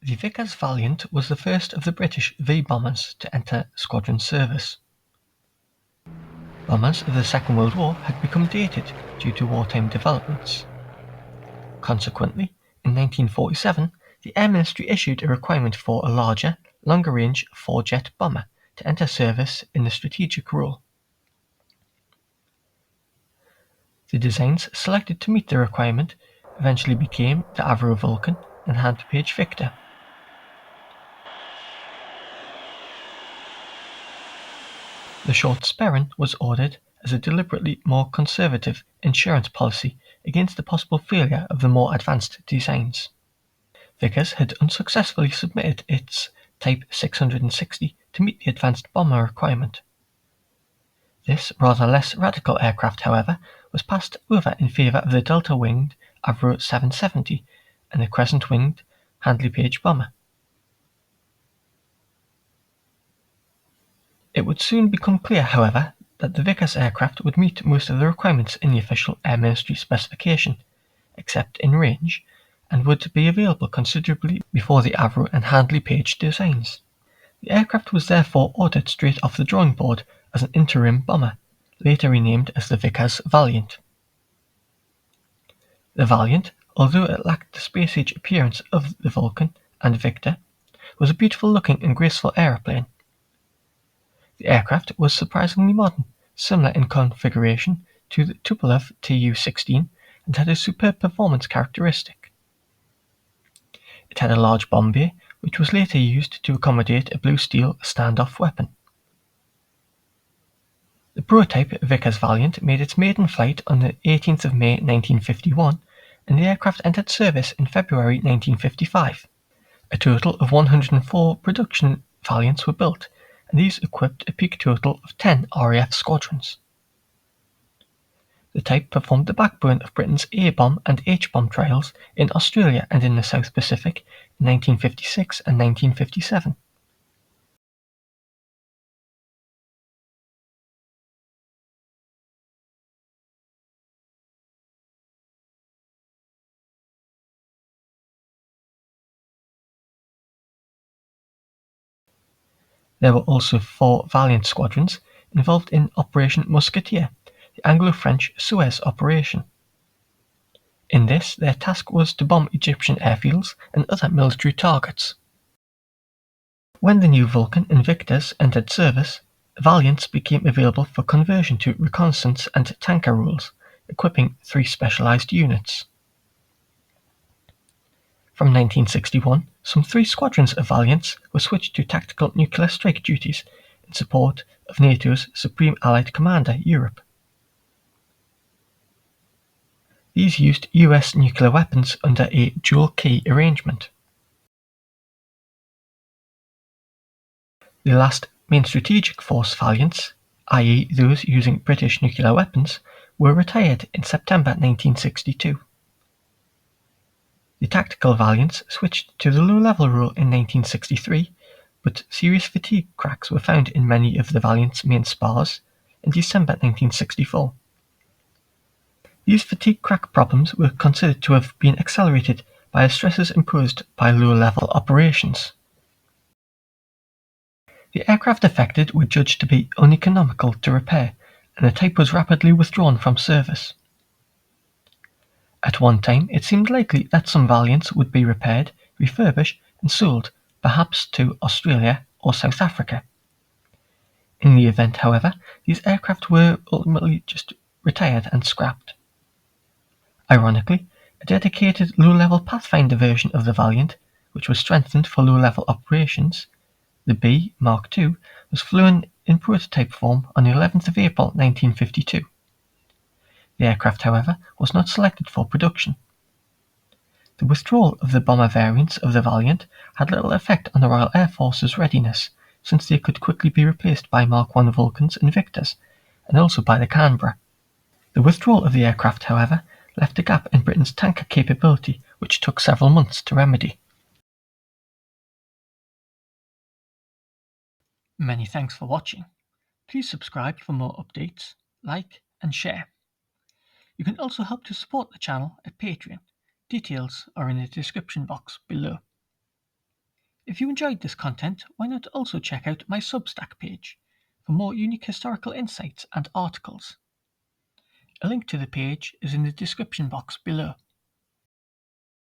The Vickers Valiant was the first of the British V bombers to enter squadron service. Bombers of the Second World War had become dated due to wartime developments. Consequently, in 1947, the Air Ministry issued a requirement for a larger, longer-range four-jet bomber to enter service in the strategic role. The designs selected to meet the requirement eventually became the Avro Vulcan and hand-page Victor. The short Sperrin was ordered as a deliberately more conservative insurance policy against the possible failure of the more advanced designs. Vickers had unsuccessfully submitted its Type 660 to meet the advanced bomber requirement. This rather less radical aircraft, however, was passed over in favour of the delta-winged Avro 770 and the crescent-winged Handley-Page bomber. It would soon become clear, however, that the Vickers aircraft would meet most of the requirements in the official Air Ministry specification, except in range, and would be available considerably before the Avro and Handley-Page designs. The aircraft was therefore ordered straight off the drawing board as an interim bomber, later renamed as the Vickers Valiant. The Valiant, although it lacked the space-age appearance of the Vulcan and Victor, was a beautiful-looking and graceful aeroplane. The aircraft was surprisingly modern, similar in configuration to the Tupolev Tu-16, and had a superb performance characteristic. It had a large bomb bay, which was later used to accommodate a blue steel standoff weapon. The prototype Vickers Valiant made its maiden flight on the 18th of May 1951, and the aircraft entered service in February 1955. A total of 104 production Valiants were built, and these equipped a peak total of 10 RAF squadrons. The type performed the backbone of Britain's A-bomb and H-bomb trials in Australia and in the South Pacific in 1956 and 1957. There were also 4 Valiant squadrons involved in Operation Musketeer, the Anglo-French Suez operation. In this, their task was to bomb Egyptian airfields and other military targets. When the new Vulcan and Victors entered service, Valiants became available for conversion to reconnaissance and tanker roles, equipping 3 specialized units. From 1961, some 3 squadrons of Valiants were switched to tactical nuclear strike duties in support of NATO's Supreme Allied Commander, Europe. These used US nuclear weapons under a dual-key arrangement. The last main strategic force Valiants, i.e. those using British nuclear weapons, were retired in September 1962. The tactical Valiants switched to the low-level role in 1963, but serious fatigue cracks were found in many of the Valiant's main spars in December 1964. These fatigue crack problems were considered to have been accelerated by the stresses imposed by low-level operations. The aircraft affected were judged to be uneconomical to repair, and the type was rapidly withdrawn from service. At one time, it seemed likely that some Valiants would be repaired, refurbished, and sold, perhaps to Australia or South Africa. In the event, however, these aircraft were ultimately just retired and scrapped. Ironically, a dedicated low-level Pathfinder version of the Valiant, which was strengthened for low-level operations, the B Mark II, was flown in prototype form on the 11th of April 1952. The aircraft, however, was not selected for production. The withdrawal of the bomber variants of the Valiant had little effect on the Royal Air Force's readiness, since they could quickly be replaced by Mark I Vulcans and Victors, and also by the Canberra. The withdrawal of the aircraft, however, left a gap in Britain's tanker capability which took several months to remedy. Many thanks for watching. Please subscribe for more updates, like and share. You can also help to support the channel at Patreon. Details are in the description box below. If you enjoyed this content, why not also check out my Substack page for more unique historical insights and articles. A link to the page is in the description box below.